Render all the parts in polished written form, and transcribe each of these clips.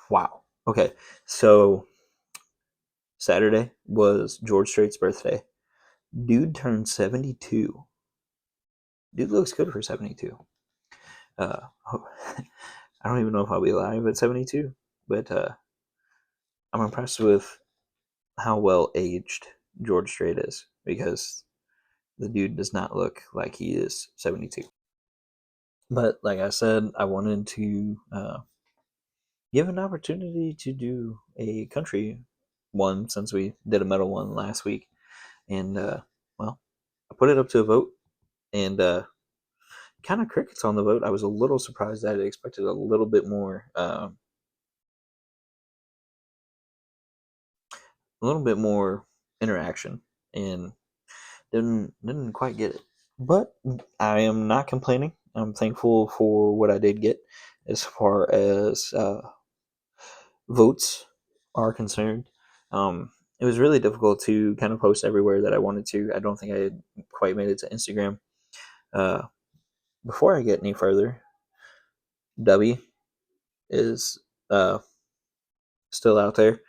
Wow. Okay. So Saturday was George Strait's birthday. Dude turned 72. Dude looks good for 72. Uh, I don't even know if I'll be alive at 72, but I'm impressed with how well aged George Strait is because the dude does not look like he is 72. But like I said, I wanted to give an opportunity to do a country one since we did a metal one last week. And, well, I put it up to a vote and kind of crickets on the vote. I was a little surprised. I expected a little bit more interaction, and didn't quite get it. But I am not complaining. I'm thankful for what I did get as far as votes are concerned. It was really difficult to kind of post everywhere that I wanted to. I don't think I had quite made it to Instagram. Uh, Before I get any further, W is uh, still out there.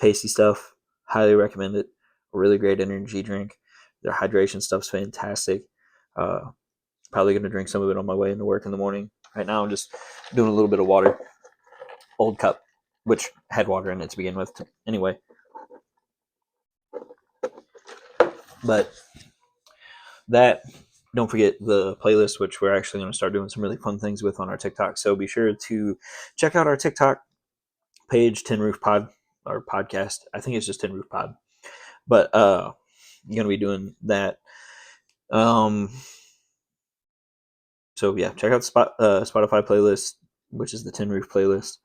Pasty stuff, highly recommend it. A really great energy drink. Their hydration stuff's fantastic. Uh, Probably going to drink some of it on my way into work in the morning. Right now, I'm just doing a little bit of water. Old cup, which had water in it to begin with. Anyway, but that, don't forget the playlist, which we're actually going to start doing some really fun things with on our TikTok. So be sure to check out our TikTok page, Tin Roof Pod, or podcast. I think it's just Tin Roof Pod. But you're going to be doing that. Um, so yeah, check out Spotify playlist, which is the Tin Roof playlist.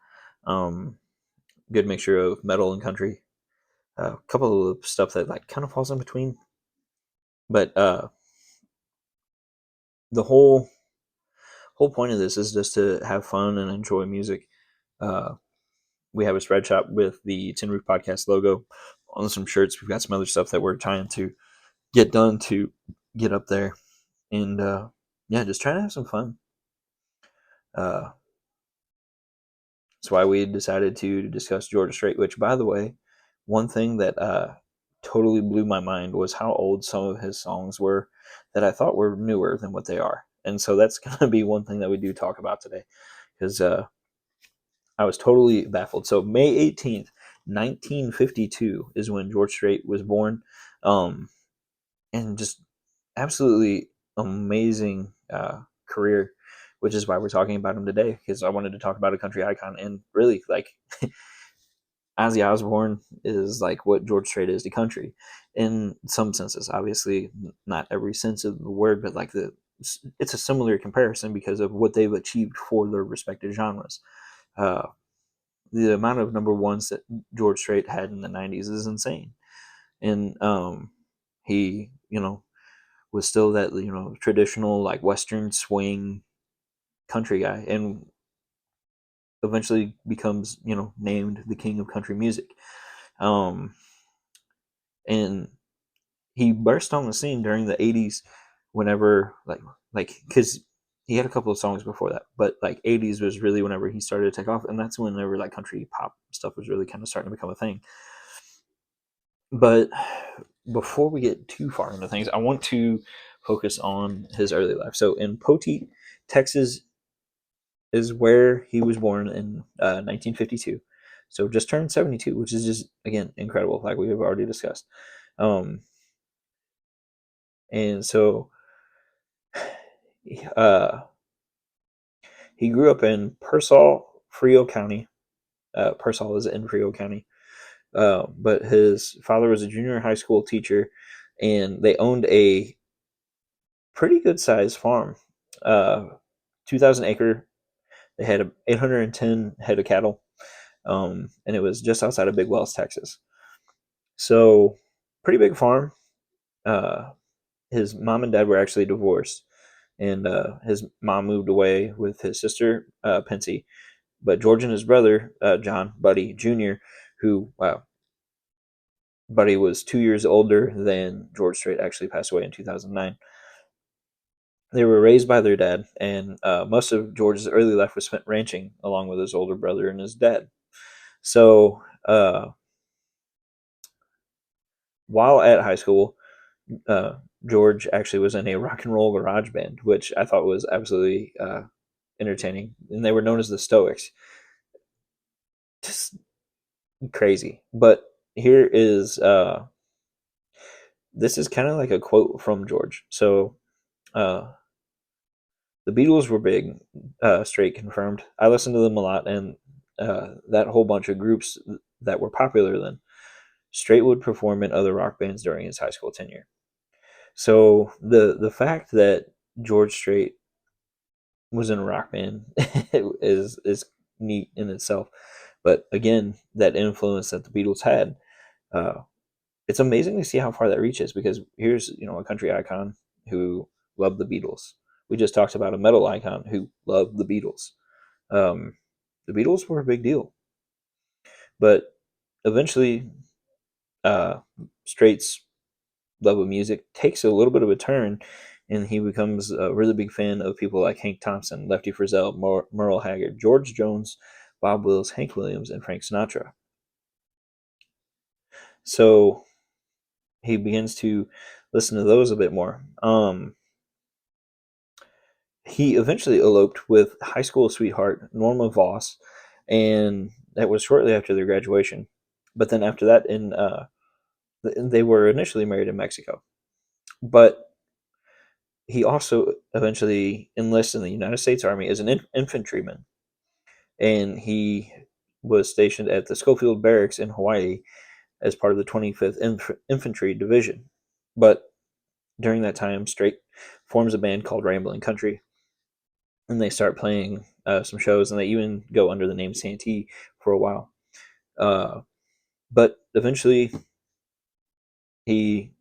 Um, Good mixture of metal and country. A couple of stuff that like kind of falls in between, but the whole point of this is just to have fun and enjoy music. Uh, we have a spread shop with the Tin Roof Podcast logo on some shirts. We've got some other stuff that we're trying to get done to get up there, and yeah, just trying to have some fun. Uh, that's why we decided to discuss Georgia Strait. Which, by the way, one thing that totally blew my mind was how old some of his songs were that I thought were newer than what they are. And so that's going to be one thing that we do talk about today because I was totally baffled. So May 18th, 1952 is when George Strait was born. Um, and just absolutely amazing career, which is why we're talking about him today because I wanted to talk about a country icon and really like Ozzy Osbourne is like what George Strait is to country in some senses. Obviously, not every sense of the word, but like it's a similar comparison because of what they've achieved for their respective genres. Uh, the amount of number ones that George Strait had in the '90s is insane, and he, was still that traditional like Western swing country guy, and eventually becomes named the king of country music. Um, and he burst on the scene during the '80s, whenever like because he had a couple of songs before that, but like '80s was really whenever he started to take off, and that's whenever like country pop stuff was really kind of starting to become a thing. But before we get too far into things, I want to focus on his early life. So in Poteet, Texas, is where he was born in 1952. So just turned 72, which is just again incredible, like we have already discussed. Um, and so uh, he grew up in Pearsall, Frio County. Pearsall is in Frio County. But his father was a junior high school teacher, and they owned a pretty good sized farm, 2,000 acre. They had 810 head of cattle, and it was just outside of Big Wells, Texas. So, pretty big farm. Uh, his mom and dad were actually divorced, and his mom moved away with his sister, Pensy. But George and his brother, John Buddy Jr., who, wow, Buddy was 2 years older than George Strait, actually passed away in 2009. They were raised by their dad, and most of George's early life was spent ranching along with his older brother and his dad. So while at high school, uh, George actually was in a rock and roll garage band, which I thought was absolutely entertaining, and they were known as the Stoics. Just crazy. But here is this is kind of like a quote from George. So uh, the Beatles were big. Strait confirmed. I listened to them a lot, and that whole bunch of groups that were popular then. Strait would perform in other rock bands during his high school tenure. So the fact that George Strait was in a rock band is neat in itself. But again, that influence that the Beatles had, uh, it's amazing to see how far that reaches. Because here's a country icon who loved the Beatles. We just talked about a metal icon who loved the Beatles. Um, the Beatles were a big deal, but eventually, uh, Strait's love of music takes a little bit of a turn, and he becomes a really big fan of people like Hank Thompson, Lefty Frizzell, Merle Haggard, George Jones, Bob Wills, Hank Williams, and Frank Sinatra. So he begins to listen to those a bit more. He eventually eloped with high school sweetheart Norma Voss, and that was shortly after their graduation. But then after that, they were initially married in Mexico. But he also eventually enlisted in the United States Army as an infantryman, and he was stationed at the Schofield Barracks in Hawaii as part of the 25th Infantry Division. But during that time, Strait forms a band called Rambling Country, and they start playing some shows, and they even go under the name Santee for a while. Uh, but eventually, he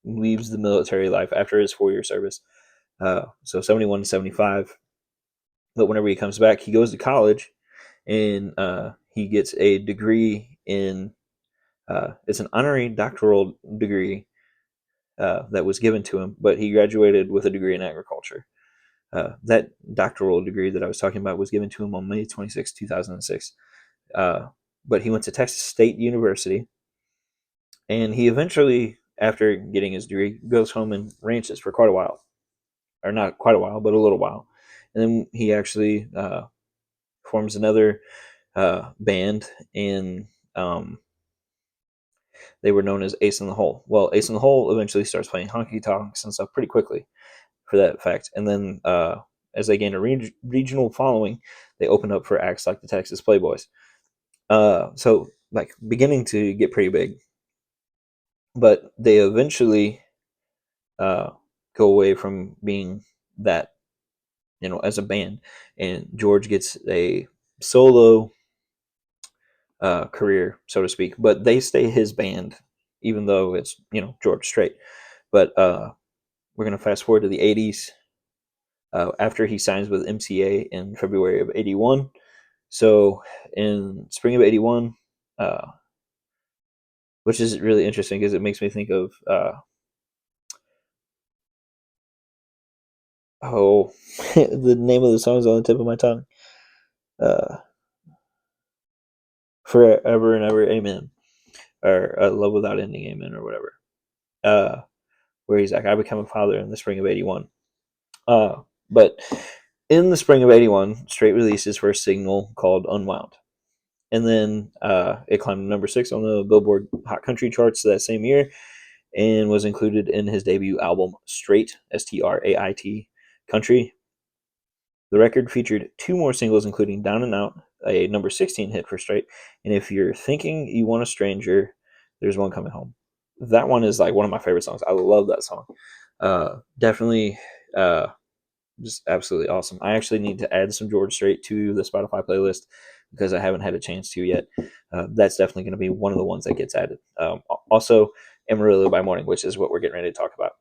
leaves the military life after his 4-year service. So 71 to 75. But whenever he comes back, he goes to college, and he gets a degree in it's an honorary doctoral degree that was given to him, but he graduated with a degree in agriculture. That doctoral degree that I was talking about was given to him on May 26, 2006. Uh, but he went to Texas State University, and he eventually, after getting his degree, goes home and ranches for quite a while. Or not quite a while, but a little while. And then he actually forms another band, and they were known as Ace in the Hole. Well, Ace in the Hole eventually starts playing honky tonks and stuff pretty quickly for that fact. And then as they gain a regional following, they open up for acts like the Texas Playboys. So like beginning to get pretty big, but they eventually uh, go away from being that, as a band, and George gets a solo career, so to speak. But they stay his band, even though it's George Strait. But we're gonna fast forward to the '80s. After he signs with MCA in February of '81. So in spring of '81, uh, which is really interesting because it makes me think of oh, the name of the song is on the tip of my tongue. Uh, Forever and ever, amen, or love without ending, amen, or whatever. Uh, where he's like, I become a father in the spring of '81. But in the spring of '81, Strait released his first single called Unwound. And then it climbed to number 6 on the Billboard Hot Country charts that same year, and was included in his debut album Strait, Strait Country. The record featured 2 more singles, including Down and Out, a number 16 hit for Strait, and If You're Thinking You Want a Stranger, There's One Coming Home. That one is like one of my favorite songs. I love that song. Definitely just absolutely awesome. I actually need to add some George Strait to the Spotify playlist because I haven't had a chance to yet. That's definitely going to be one of the ones that gets added. Also, Amarillo by Morning, which is what we're getting ready to talk about.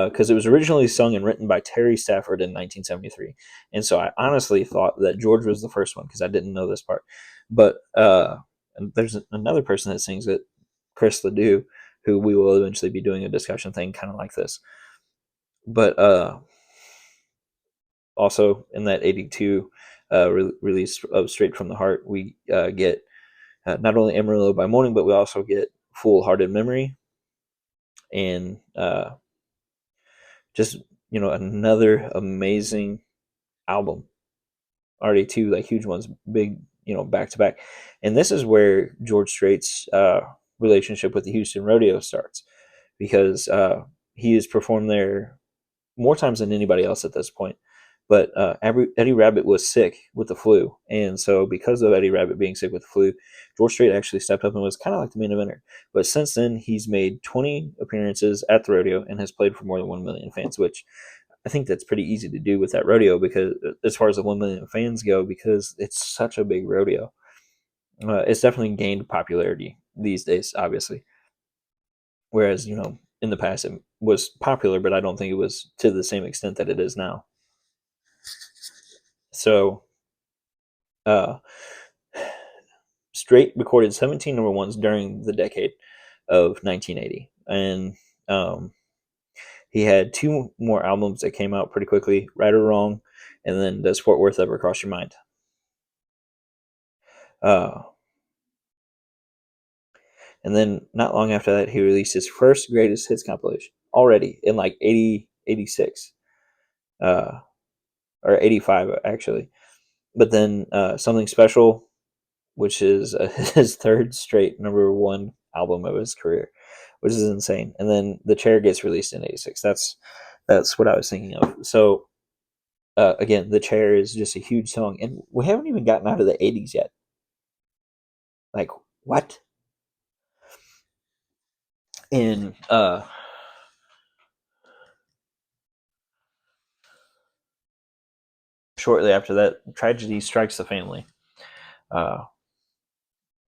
Because it was originally sung and written by Terry Stafford in 1973. And so I honestly thought that George was the first one because I didn't know this part. But and there's another person that sings it, Chris Ledoux, who we will eventually be doing a discussion thing kind of like this. But also in that '82 release of Straight from the Heart, we get not only Amarillo by Morning, but we also get Full Hearted Memory, and just another amazing album. Already two like huge ones, big back to back, and this is where George Strait's relationship with the Houston Rodeo starts, because he has performed there more times than anybody else at this point. But Eddie Rabbitt was sick with the flu, and so because of Eddie Rabbitt being sick with the flu, George Strait actually stepped up and was kind of like the main eventer. But since then, he's made 20 appearances at the rodeo and has played for more than 1 million fans, which I think that's pretty easy to do with that rodeo, because as far as the 1 million fans go, because it's such a big rodeo, it's definitely gained popularity these days, obviously. Whereas, in the past it was popular, but I don't think it was to the same extent that it is now. So, uh, Strait recorded 17 number ones during the decade of 1980. And he had two more albums that came out pretty quickly, Right or Wrong, and then Does Fort Worth Ever Cross Your Mind? Uh, and then not long after that, he released his first greatest hits compilation already in like 80, 86, or 85, actually. But then Something Special, which is his third straight number one album of his career, which is insane. And then The Chair gets released in '86. That's what I was thinking of. So again, The Chair is just a huge song, and we haven't even gotten out of the '80s yet. Like what? And shortly after that, tragedy strikes the family. Uh,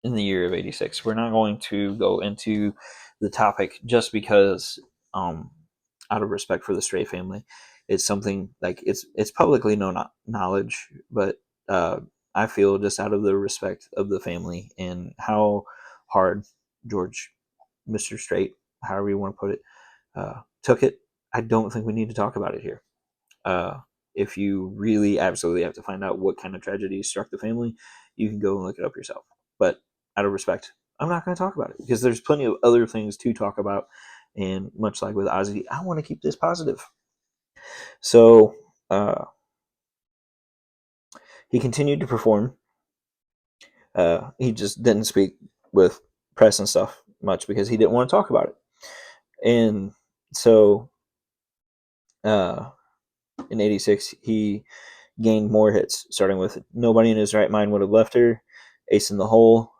in the year of '86. We're not going to go into the topic just because, out of respect for the Strait family, it's something like it's publicly known knowledge, but I feel just out of the respect of the family and how hard George, Mr. Strait, however you want to put it, took it. I don't think we need to talk about it here. Uh, if you really absolutely have to find out what kind of tragedy struck the family, you can go and look it up yourself. But out of respect, I'm not going to talk about it because there's plenty of other things to talk about. And much like with Ozzy, I want to keep this positive. So he continued to perform. He just didn't speak with press and stuff much because he didn't want to talk about it. And so in '86, he gained more hits, starting with Nobody in His Right Mind Would Have Left Her, Ace in the Hole.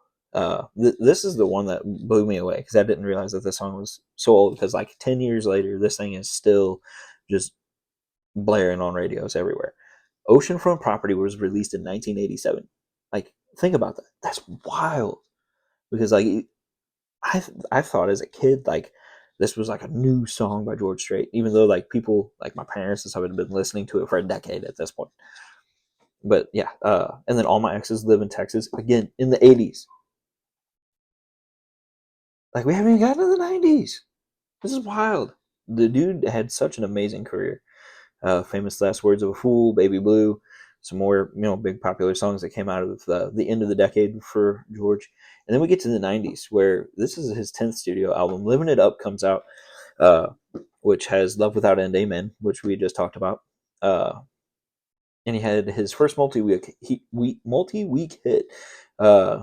This is the one that blew me away because I didn't realize that this song was so old, because like 10 years later, this thing is still just blaring on radios everywhere. Oceanfront Property was released in 1987. Like, think about that. That's wild. Because like I thought as a kid, like this was like a new song by George Strait, even though like people like my parents and stuff had been listening to it for a decade at this point. But yeah, and then All My Exes Live in Texas, again in the '80s. Like we haven't even gotten to the '90s. This is wild. The dude had such an amazing career. Famous Last Words of a Fool, Baby Blue, some more big popular songs that came out of the end of the decade for George. And then we get to the '90s, where this is his 10th studio album. Living It Up comes out, uh, which has Love Without End, Amen, which we just talked about. And he had his first multi-week hit, uh,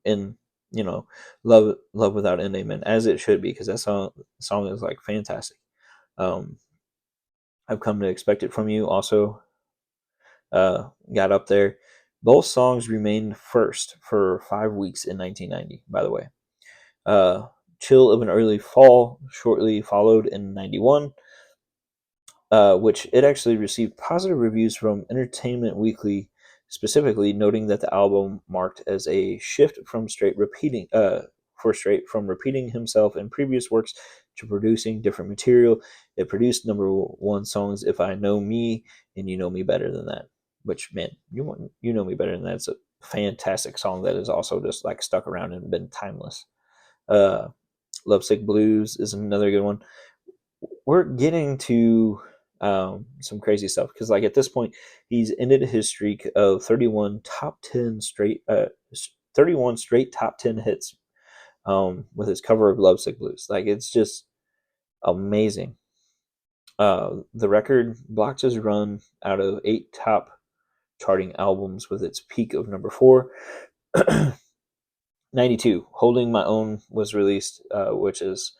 in Love Without End, Amen, as it should be, because that song is like fantastic. I've Come to Expect It From You also got up there. Both songs remained first for 5 weeks in 1990, by the way. Chill of an Early Fall shortly followed in '91, which it actually received positive reviews from Entertainment Weekly, specifically noting that the album marked as a shift from Strait from repeating himself in previous works to producing different material. It produced number one songs If I Know Me and You Know Me Better Than That, which, man, you know me better than that. It's a fantastic song that is also just like stuck around and been timeless. Uh, Lovesick Blues is another good one. We're getting to some crazy stuff because, like, at this point, he's ended his streak of 31 top 10 31 straight top 10 hits with his cover of Lovesick Blues. Like, it's just amazing. The record blocked his run out of 8 top charting albums with its peak of number 4. 92, Holding My Own was released, which is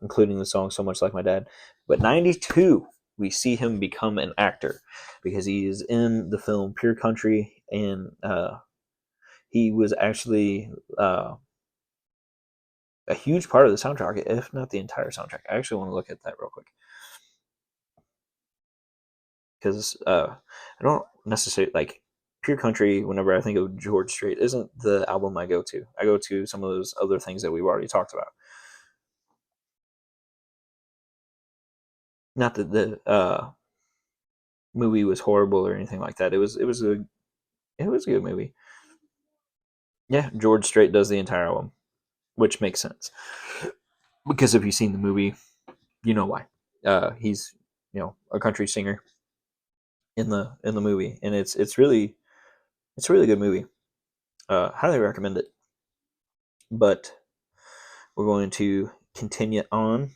including the song So Much Like My Dad. But 92, we see him become an actor because he is in the film Pure Country, and he was actually a huge part of the soundtrack, if not the entire soundtrack. I actually want to look at that real quick because I don't necessarily like Pure Country. Whenever I think of George Strait, isn't the album I go to. I go to some of those other things that we've already talked about. Not that the movie was horrible or anything like that. It was a good movie. Yeah, George Strait does the entire album, which makes sense because if you've seen the movie, you know why. He's a country singer in the movie, and it's a really good movie. Highly recommend it. But we're going to continue on.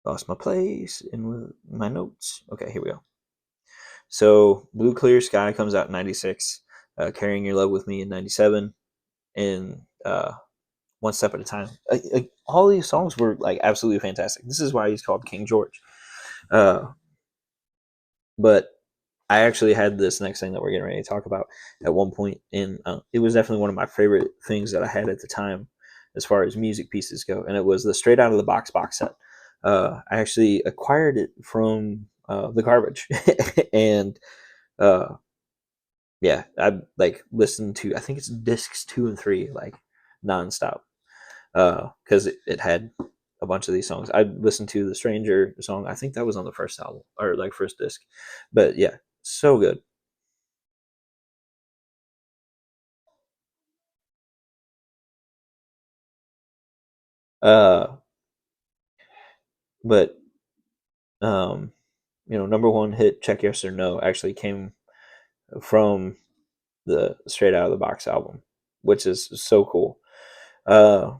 Lost my place in my notes. Okay, here we go. So Blue Clear Sky comes out in 96, Carrying Your Love With Me in 97, and One Step at a Time. All these songs were like absolutely fantastic. This is why he's called King George. But I actually had this next thing that we're getting ready to talk about at one point, and it was definitely one of my favorite things that I had at the time as far as music pieces go, and it was the Straight Out of the Box box set. I actually acquired it from the garbage, and yeah, I like listened to, I think it's discs 2 and 3 like nonstop because it had a bunch of these songs. I listened to the Stranger song. I think that was on the first album or like first disc, but yeah, so good. Uh, but number one hit Check Yes or No actually came from the Straight Out of the Box album, which is so cool. Uh,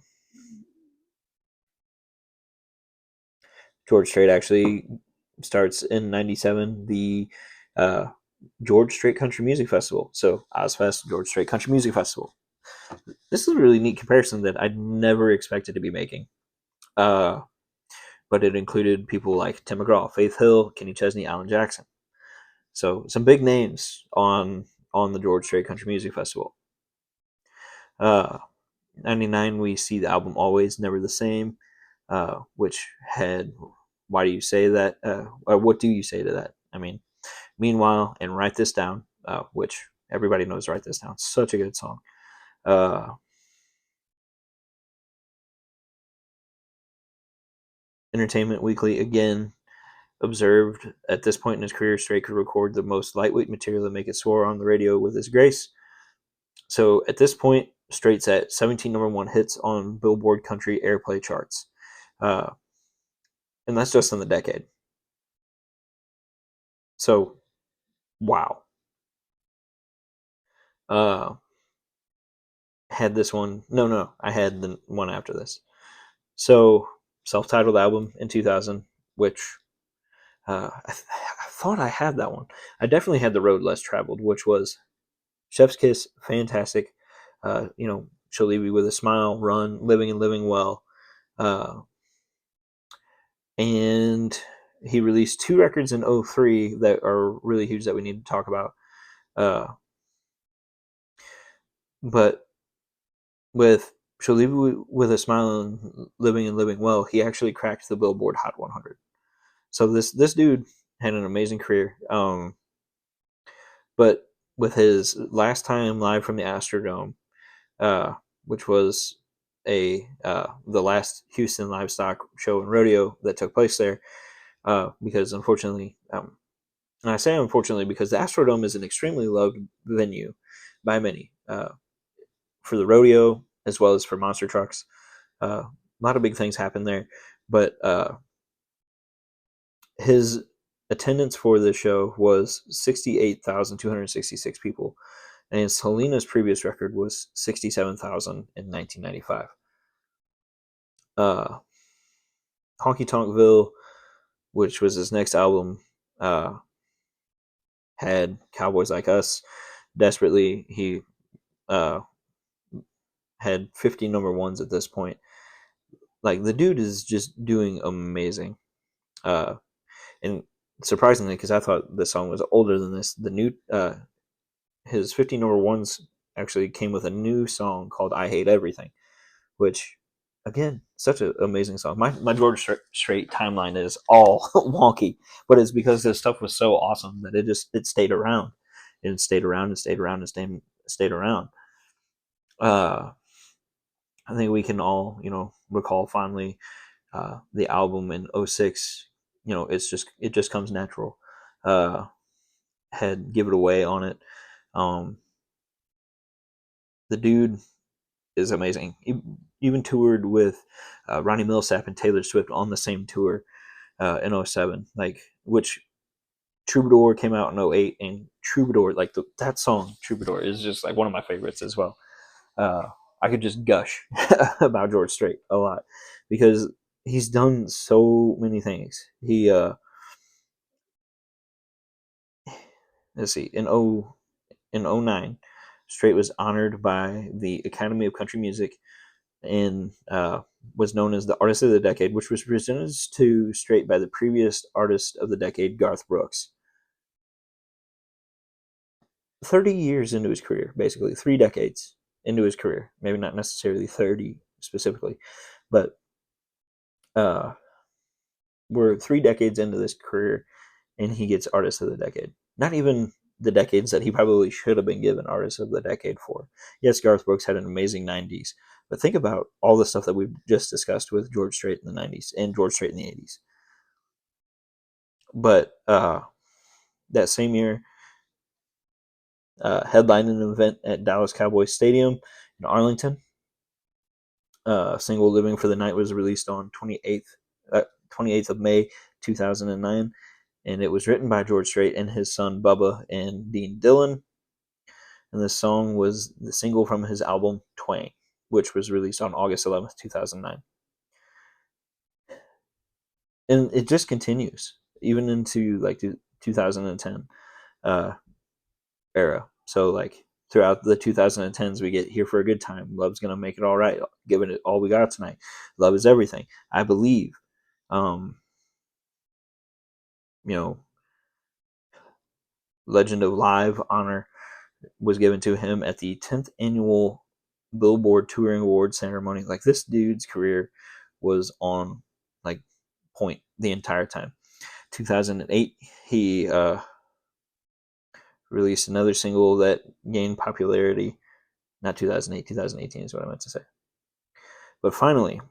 George Strait actually starts in 97 the uh, George Strait Country Music Festival. So Ozfest, George Strait Country Music Festival. This is a really neat comparison that I'd never expected to be making. Uh, but it included people like Tim McGraw, Faith Hill, Kenny Chesney, Alan Jackson. So some big names on the George Strait Country Music Festival. 99, we see the album Always Never the Same, which had Why Do You Say That? Or what do you say to that? I mean, Meanwhile, and Write This Down, which everybody knows Write This Down. Such a good song. Uh, Entertainment Weekly, again, observed at this point in his career, Strait could record the most lightweight material and make it soar on the radio with his grace. So at this point, Strait's at 17 number one hits on Billboard Country Airplay charts. Uh, and that's just in the decade. So, wow. Uh, had this one. No, I had the one after this. So, self-titled album in 2000, which I thought I had that one. I definitely had The Road Less Traveled, which was Chef's Kiss, fantastic. She'll Leave You with a Smile, Run, Living and Living Well. Uh, and he released 2 records in 03 that are really huge that we need to talk about. Uh, but with She'll Leave You with a Smile and Living and Living Well, he actually cracked the Billboard Hot 100. So this dude had an amazing career. But with his last time live from the Astrodome, which was the last Houston livestock show and rodeo that took place there, because unfortunately, and I say unfortunately because the Astrodome is an extremely loved venue by many for the rodeo as well as for monster trucks. A lot of big things happen there, but his attendance for the show was 68,266 people, and Selena's previous record was 67,000 in 1995. Uh, Honky Tonkville, which was his next album, had Cowboys Like Us. Desperately, he uh, had 50 number ones at this point. Like, the dude is just doing amazing. And surprisingly, because I thought the song was older than this, the new his 50 number ones actually came with a new song called "I Hate Everything," which, again, such an amazing song. My George Strait timeline is all wonky, but it's because this stuff was so awesome that it stayed around, and stayed around and stayed around and stayed around. I think we can all recall fondly the album in '06. It just comes natural. Uh, had Give It Away on it. Um, the dude is amazing. He even toured with Ronnie Millsap and Taylor Swift on the same tour in '07. Which Troubadour came out in '08, and Troubadour, that song Troubadour is just like one of my favorites as well. I could just gush about George Strait a lot because he's done so many things. Let's see, in '09, Strait was honored by the Academy of Country Music and was known as the Artist of the Decade, which was presented to Strait by the previous Artist of the Decade, Garth Brooks. 30 years into his career, basically 3 decades into his career, maybe not necessarily 30 specifically, but uh, we're 3 decades into this career, and he gets Artist of the Decade. Not even the decades that he probably should have been given Artist of the Decade for. Yes, Garth Brooks had an amazing '90s, but think about all the stuff that we've just discussed with George Strait in the '90s and George Strait in the '80s. But that same year, headlined an event at Dallas Cowboys Stadium in Arlington. Single "Living for the Night" was released on 28th of May 2009, and it was written by George Strait and his son Bubba and Dean Dillon. And the song was the single from his album Twang, which was released on August 11th, 2009. And it just continues even into the 2010 uh, era. So throughout the 2010s, we get "Here for a Good Time," "Love's Gonna Make It All Right," "Giving It All We Got Tonight," "Love Is Everything," "I Believe." Um, you know, Legend of Live honor was given to him at the 10th annual Billboard Touring Awards ceremony. This dude's career was on point the entire time. 2008, he released another single that gained popularity. Not 2008, 2018 is what I meant to say. But finally,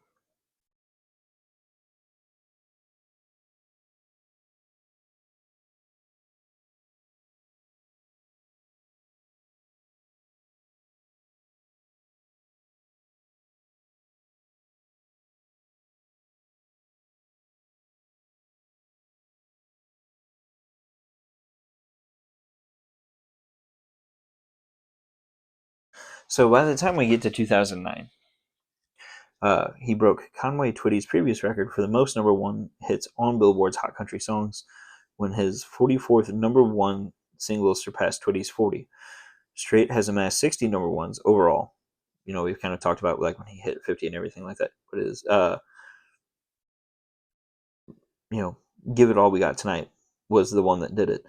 so by the time we get to 2009, he broke Conway Twitty's previous record for the most number one hits on Billboard's Hot Country Songs when his 44th number one single surpassed Twitty's 40. Strait has amassed 60 number ones overall. We've kind of talked about when he hit 50 and everything like that. But it is, "Give It All We Got Tonight" was the one that did it.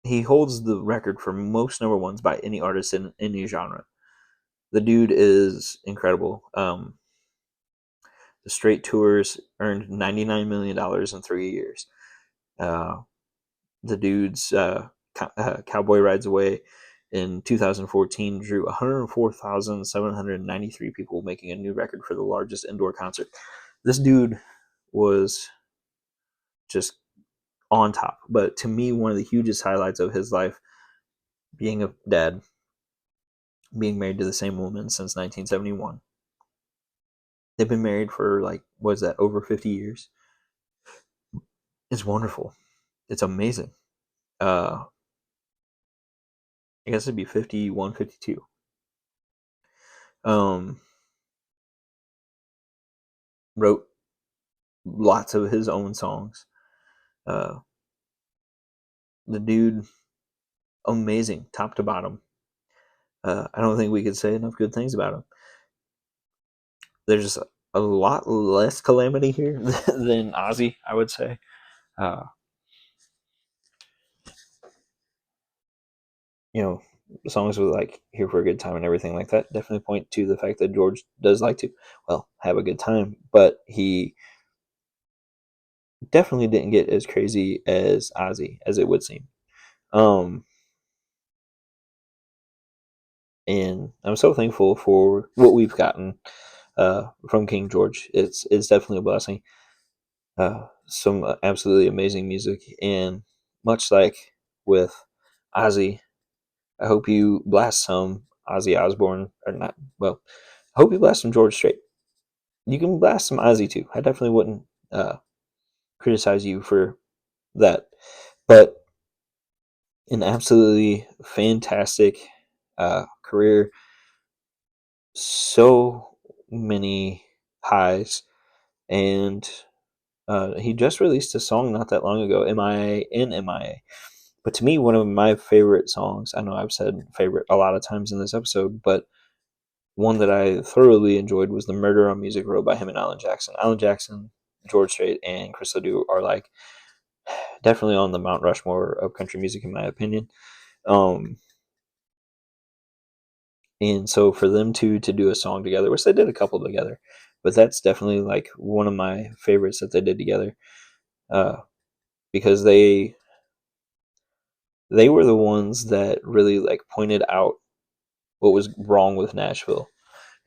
He holds the record for most number ones by any artist in any genre. The dude is incredible. The Strait tours earned $99 million in 3 years. The dude's Cowboy Rides Away in 2014 drew 104,793 people, making a new record for the largest indoor concert. This dude was just on top. But to me, one of the hugest highlights of his life, being a dad, being married to the same woman since 1971. They've been married for was that, over 50 years. It's wonderful. It's amazing. I guess it'd be 51, 52. Um, wrote lots of his own songs. Uh, the dude, amazing, top to bottom. I don't think we could say enough good things about him. There's just a lot less calamity here than Ozzy, I would say. Uh, you know, songs with like "Here for a Good Time" and everything like that definitely point to the fact that George does like to, well, have a good time, but he definitely didn't get as crazy as Ozzy as it would seem. Um, and I'm so thankful for what we've gotten from King George. It's definitely a blessing. Some absolutely amazing music, and much like with Ozzy, I hope you blast some Ozzy Osbourne, or not. Well, I hope you blast some George Strait. You can blast some Ozzy too. I definitely wouldn't criticize you for that, but an absolutely fantastic career. So many highs, and he just released a song not that long ago, MIA in MIA. But to me, one of my favorite songs, I know I've said favorite a lot of times in this episode, but one that I thoroughly enjoyed was the Murder on Music Row by him and Alan Jackson. Alan Jackson, George Strait, and Chris Ledoux are like definitely on the Mount Rushmore of country music, in my opinion. Um, and so for them to do a song together, which they did a couple together, but that's definitely like one of my favorites that they did together, uh, because they were the ones that really like pointed out what was wrong with Nashville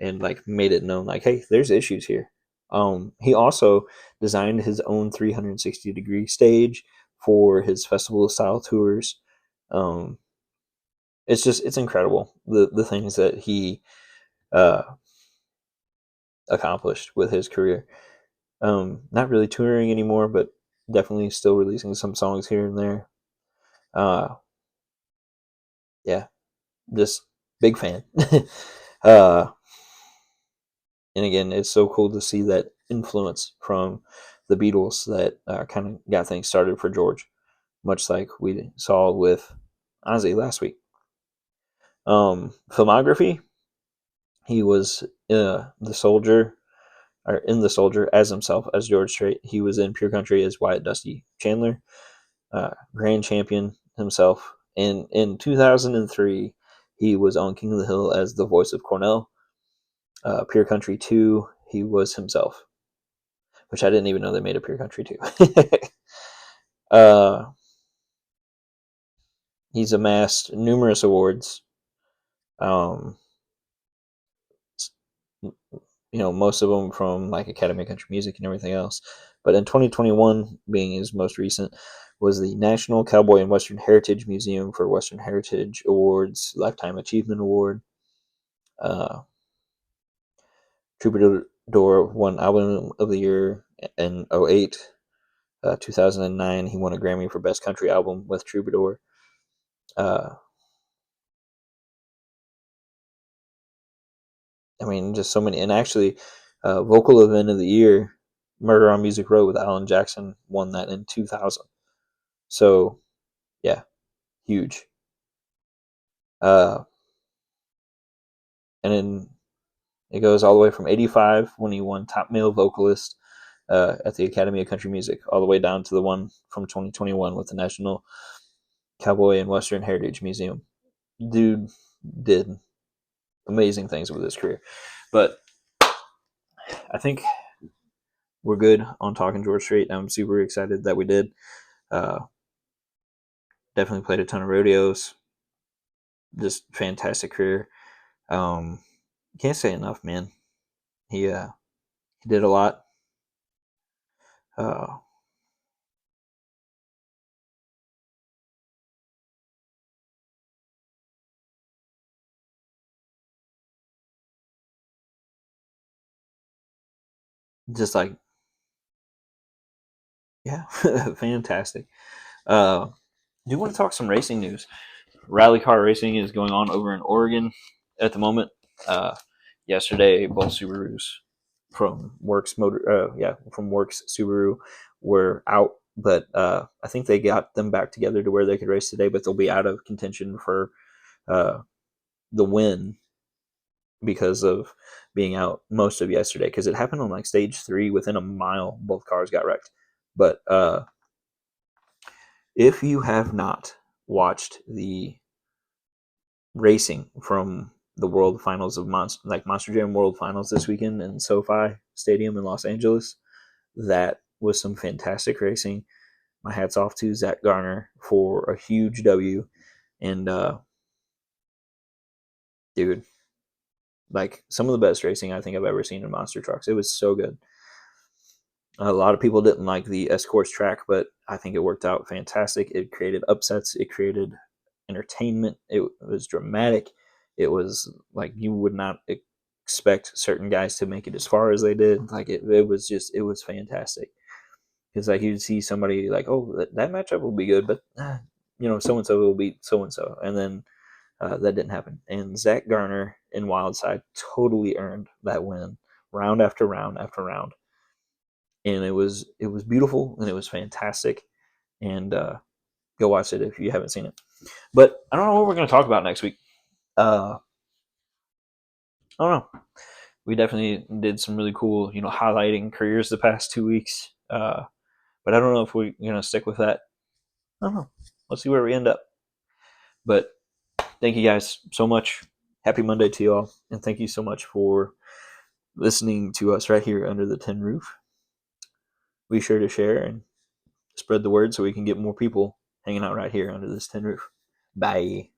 and like made it known like, hey, there's issues here. He also designed his own 360-degree stage for his festival style tours. Um, it's incredible the things that he uh, accomplished with his career. Not really touring anymore, but definitely still releasing some songs here and there. Uh, yeah, just big fan. uh, and again, it's so cool to see that influence from the Beatles that kind of got things started for George, much like we saw with Ozzy last week. Filmography, he was the soldier, or in the soldier as himself, as George Strait. He was in Pure Country as Wyatt Dusty Chandler, grand champion himself. And in 2003, he was on King of the Hill as the voice of Cornell. Pure Country 2, he was himself, which I didn't even know they made a Pure Country 2. uh, he's amassed numerous awards. Um, most of them from like Academy of Country Music and everything else. But in 2021, being his most recent, was the National Cowboy and Western Heritage Museum for Western Heritage Awards Lifetime Achievement Award. Uh, Troubadour won Album of the Year in 08. 2009, he won a Grammy for Best Country Album with Troubadour. Uh, I mean, just so many. And actually, Vocal Event of the Year, Murder on Music Row with Alan Jackson, won that in 2000. So, yeah, huge. Uh, and then it goes all the way from 85 when he won Top Male Vocalist at the Academy of Country Music, all the way down to the one from 2021 with the National Cowboy and Western Heritage Museum. Dude did amazing things with his career. But I think we're good on talking George Strait. I'm super excited that we did. Uh, definitely played a ton of rodeos. Just fantastic career. Um, can't say enough, man. He did a lot. Uh, just like, yeah, fantastic. Do you want to talk some racing news? Rally car racing is going on over in Oregon at the moment. Yesterday, both Subarus from Works Subaru were out, but I think they got them back together to where they could race today, but they'll be out of contention for uh, the win because of being out most of yesterday, because it happened on like stage 3. Within a mile, both cars got wrecked. But if you have not watched the racing from the World Finals of Monster Jam World Finals this weekend in SoFi Stadium in Los Angeles, that was some fantastic racing. My hat's off to Zach Garner for a huge W. And dude, like some of the best racing I think I've ever seen in monster trucks. It was so good. A lot of people didn't like the S course track, but I think it worked out fantastic. It created upsets. It created entertainment. It was dramatic. It was like you would not expect certain guys to make it as far as they did. Like it was fantastic. Because like you'd see somebody like, oh, that matchup will be good, but so and so will beat so and so, and then that didn't happen. And Zach Garner in Wildside totally earned that win, round after round after round, and it was beautiful and it was fantastic. And go watch it if you haven't seen it. But I don't know what we're going to talk about next week. I don't know. We definitely did some really cool, highlighting careers the past 2 weeks. But I don't know if we're going to stick with that. I don't know. Let's see where we end up. But thank you guys so much. Happy Monday to you all. And thank you so much for listening to us right here under the tin roof. Be sure to share and spread the word so we can get more people hanging out right here under this tin roof. Bye.